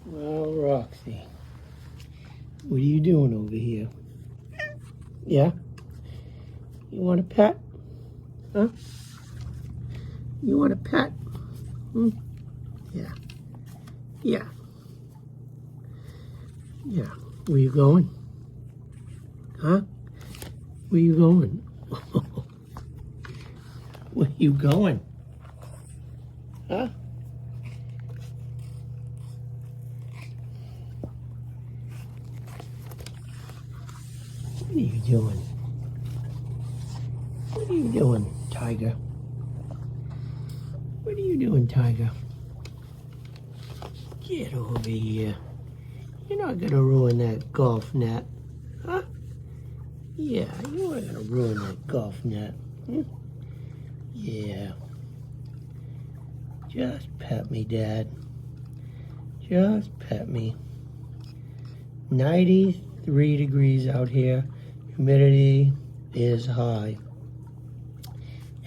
Well, Roxy, what are you doing over here? Yeah? You want a pet? Huh? You want a pet? Hmm? Yeah. Yeah. Yeah. Where you going? Huh? Where you going? Where you going? Huh? What are you doing? What are you doing, Tiger? What are you doing, Tiger? Get over here. You're not gonna ruin that golf net. Huh? Yeah, you aren't gonna ruin that golf net. Hmm? Yeah. Just pet me, Dad. Just pet me. 93 degrees out here. Humidity is high.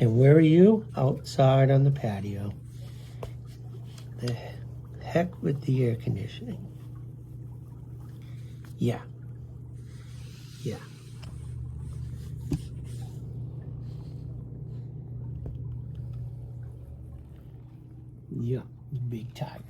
And where are you? Outside on the patio. The heck with the air conditioning. Yeah. Yeah. Yeah. Big tiger.